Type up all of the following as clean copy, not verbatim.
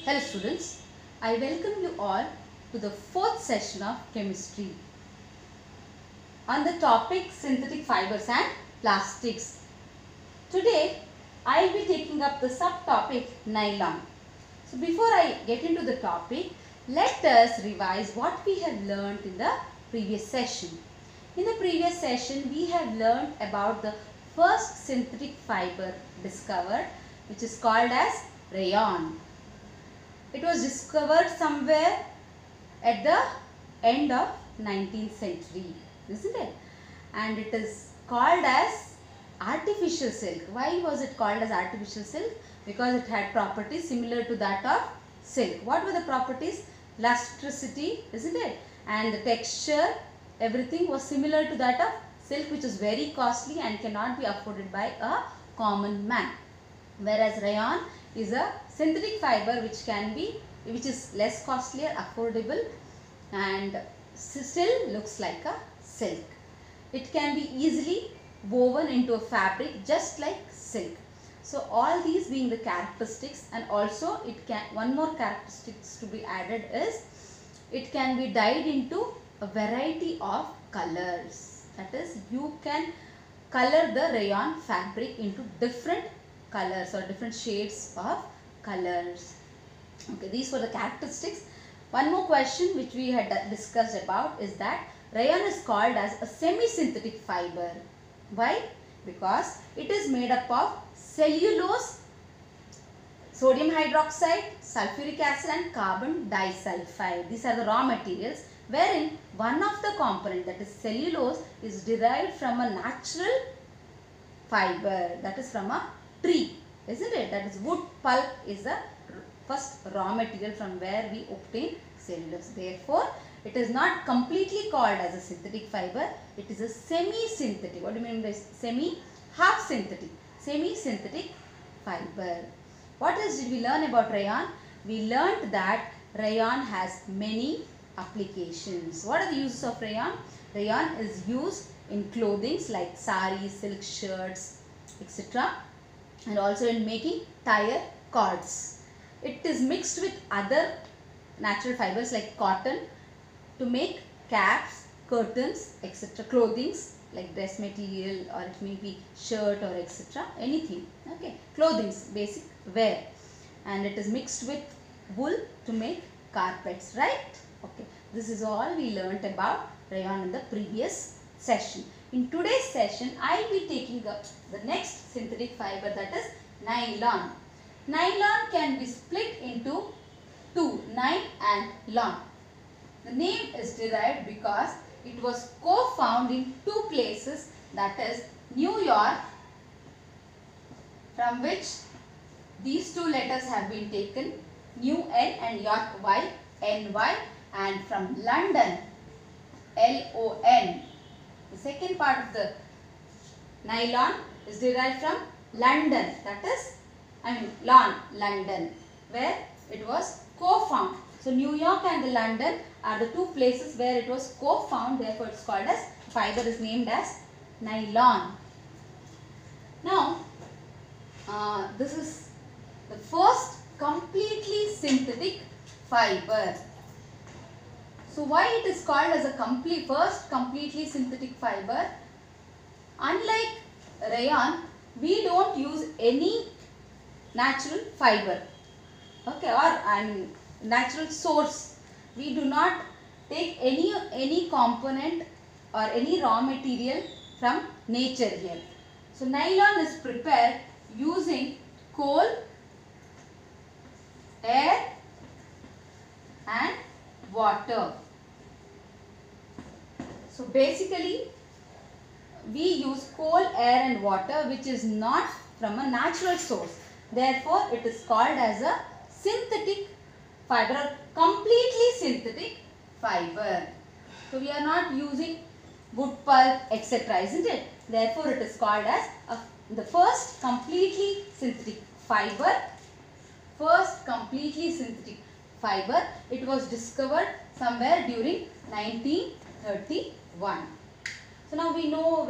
Hello students, I welcome you all to the fourth session of chemistry on the topic synthetic fibers and plastics. Today I will be taking up the subtopic nylon. So before I get into the topic, let us revise what we have learned in the previous session. In the previous session we have learned about the first synthetic fiber discovered, which is called as rayon. It was discovered somewhere at the end of 19th century, isn't it? And it is called as artificial silk. Why was it called as artificial silk? Because it had properties similar to that of silk. What were the properties? Elasticity, isn't it? And the texture, everything was similar to that of silk, which is very costly and cannot be afforded by a common man. Whereas rayon is a synthetic fiber which is less costly, affordable, and still looks like a silk. It can be easily woven into a fabric just like silk. So all these being the characteristics, and also one more characteristics to be added is it can be dyed into a variety of colors. That is, you can color the rayon fabric into different colors or different shades of colors. Okay, these were the characteristics. One more question which we had discussed about is that rayon is called as a semi-synthetic fiber. Why? Because it is made up of cellulose, sodium hydroxide, sulfuric acid and carbon disulfide. These are the raw materials, wherein one of the component, that is cellulose, is derived from a natural fiber, that is from a tree, isn't it? That is, wood pulp is the first raw material from where we obtain cellulose. Therefore, it is not completely called as a synthetic fiber. It is a semi-synthetic. What do you mean by semi? Half synthetic. Semi-synthetic fiber. What else did we learn about rayon? We learned that rayon has many applications. What are the uses of rayon? Rayon is used in clothing like saris, silk shirts, etc. and also in making tire cords. It is mixed with other natural fibers like cotton to make caps, curtains, etc. clothings like dress material, or it may be shirt or etc. anything. Okay, clothings, basic wear, and it is mixed with wool to make carpets, right? Okay, this is all we learnt about rayon in the previous session. In today's session, I will be taking up the next synthetic fiber, that is nylon. Nylon can be split into two, nine and lon. The name is derived because it was co-found in two places, that is New York, from which these two letters have been taken, New N and York Y, NY, and from London, LON. The second part of the nylon is derived from London, that is, London, where it was co-found. So New York and the London are the two places where it was co-found, therefore it is called as, fiber is named as nylon. Now, this is the first completely synthetic fiber. So why it is called as a first completely synthetic fiber? Unlike rayon, we don't use any natural fiber, okay, or natural source. We do not take any component or any raw material from nature here. So nylon is prepared using coal, air and water. So basically we use coal, air and water, which is not from a natural source. Therefore, it is called as a synthetic fiber, completely synthetic fiber. So we are not using wood pulp, etc., isn't it? Therefore, it is called as the first completely synthetic fiber. First completely synthetic fiber. It was discovered somewhere during 1931. So now we know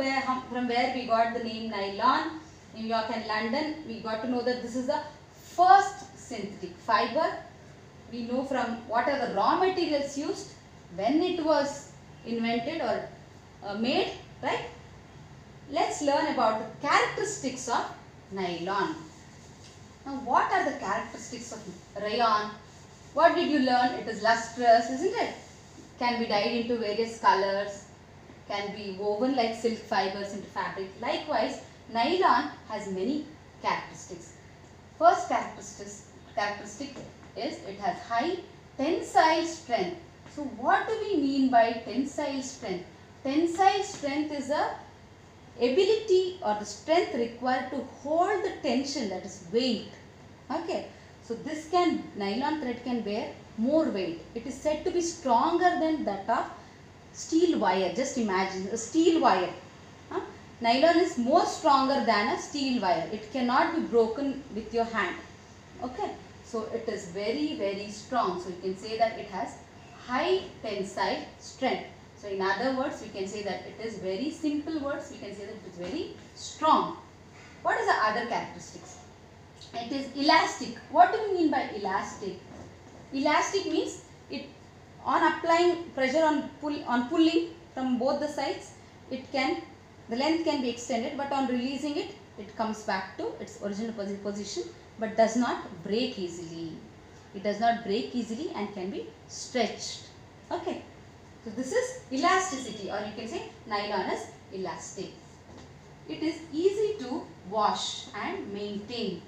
from where we got the name nylon. New York and London, we got to know that this is the first synthetic fiber. we know from what are the raw materials used, when it was invented or made, right? Let's learn about the characteristics of nylon. Now, what are the characteristics of rayon? What did you learn? It is lustrous, isn't it? Can be dyed into various colors, can be woven like silk fibers into fabric. Likewise, nylon has many characteristics. First characteristic is it has high tensile strength. So, what do we mean by tensile strength? Tensile strength is the ability or the strength required to hold the tension, that is weight. Okay. So, nylon thread can bear more weight. It is said to be stronger than that of steel wire. Just imagine a steel wire. Nylon is more stronger than a steel wire. It cannot be broken with your hand. Okay. So, it is very, very strong. So, you can say that it has high tensile strength. So, in other words, we can say that it is very simple words. We can say that it is very strong. What is the other characteristics? It is elastic. What do we mean by elastic? Elastic means it on applying pressure on pulling from both the sides, the length can be extended, but on releasing it, it comes back to its original position, but does not break easily. It does not break easily and can be stretched. Okay. So, this is elasticity, or you can say nylon is elastic. It is easy to wash and maintain.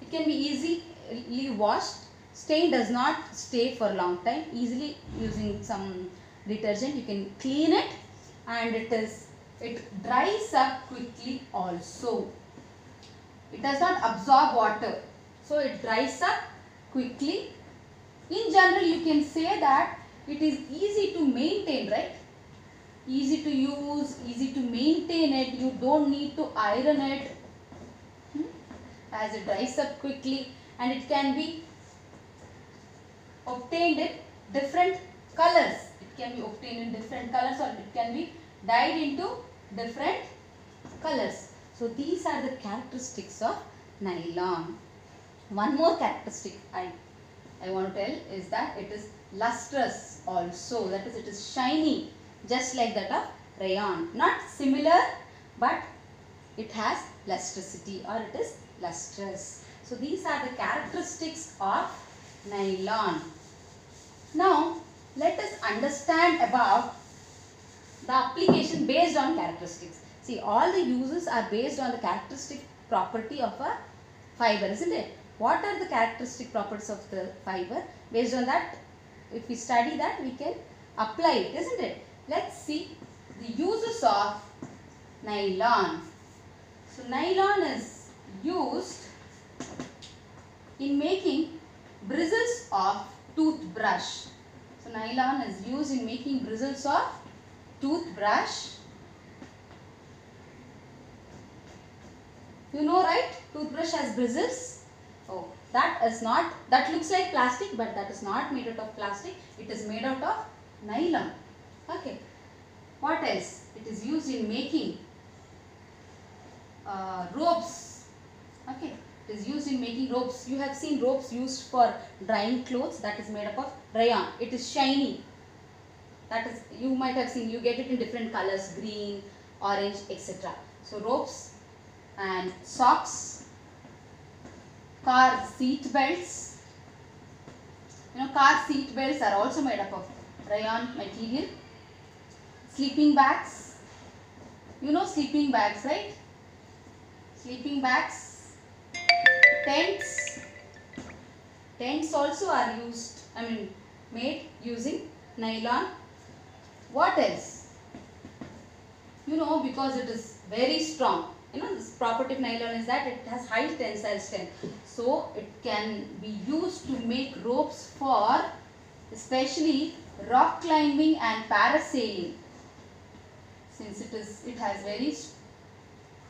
It can be easily washed. Stain does not stay for a long time. Easily using some detergent, you can clean it, and it dries up quickly also. It does not absorb water, so it dries up quickly. In general, you can say that it is easy to maintain, right? Easy to use, easy to maintain it. You don't need to iron it, as it dries up quickly, and it can be obtained in different colors. It can be obtained in different colors, or it can be dyed into different colors. So, these are the characteristics of nylon. One more characteristic I want to tell is that it is lustrous also. That is, it is shiny, just like that of rayon. Not similar, but it has lustrosity, or it is lustrous. So, these are the characteristics of nylon. Now, let us understand about the application based on characteristics. See, all the uses are based on the characteristic property of a fiber, isn't it? What are the characteristic properties of the fiber? Based on that, if we study that, we can apply it, isn't it? Let's see the uses of nylon. So, nylon is used in making bristles of toothbrush. So, nylon is used in making bristles of toothbrush. You know, right? Toothbrush has bristles. Oh, that looks like plastic, but that is not made out of plastic. It is made out of nylon. Okay. What else? It is used in making ropes. Okay. It is used in making ropes. You have seen ropes used for drying clothes. That is made up of rayon. It is shiny. That is, you might have seen, you get it in different colors, green, orange, etc. So, ropes and socks, car seat belts. You know, car seat belts are also made up of rayon material. Sleeping bags. You know sleeping bags, right? Sleeping bags. Tents. Tents also are made using nylon. What else? You know, because it is very strong. You know, this property of nylon is that it has high tensile strength. So, it can be used to make ropes for especially rock climbing and parasailing. Since it has very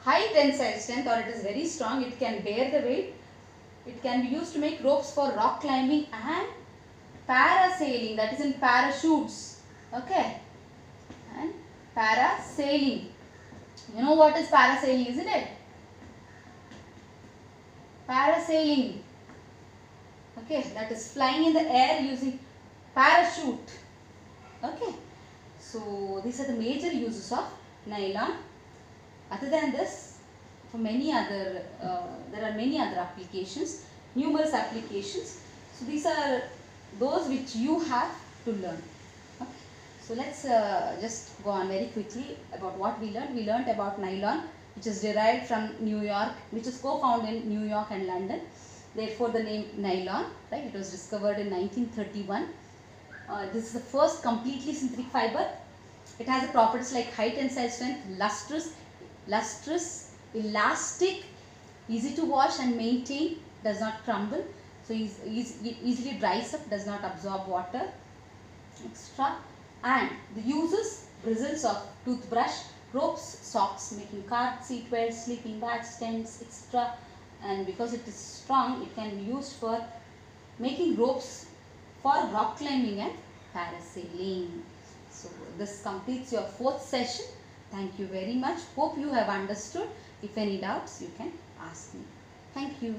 high tensile strength, or it is very strong, it can bear the weight. It can be used to make ropes for rock climbing and parasailing, that is in parachutes. Okay. And parasailing. You know what is parasailing, isn't it? Parasailing. Okay, that is flying in the air using parachute. Okay, so these are the major uses of nylon. Other than this, for many other, there are many other applications, numerous applications. So these are those which you have to learn. Okay. So let's just go on very quickly about what we learned. We learned about nylon, which is derived from New York, which is co-found in New York and London. Therefore, the name nylon, right? It was discovered in 1931. This is the first completely synthetic fiber. It has the properties like high tensile strength, lustrous, elastic, easy to wash and maintain, does not crumble. So easily dries up, does not absorb water, etc. And the uses: bristles of toothbrush, ropes, socks, making carts, seat belts, sleeping bags, tents, etc. And because it is strong, it can be used for making ropes for rock climbing and parasailing. So this completes your fourth session. Thank you very much. Hope you have understood. If any doubts, you can ask me. Thank you.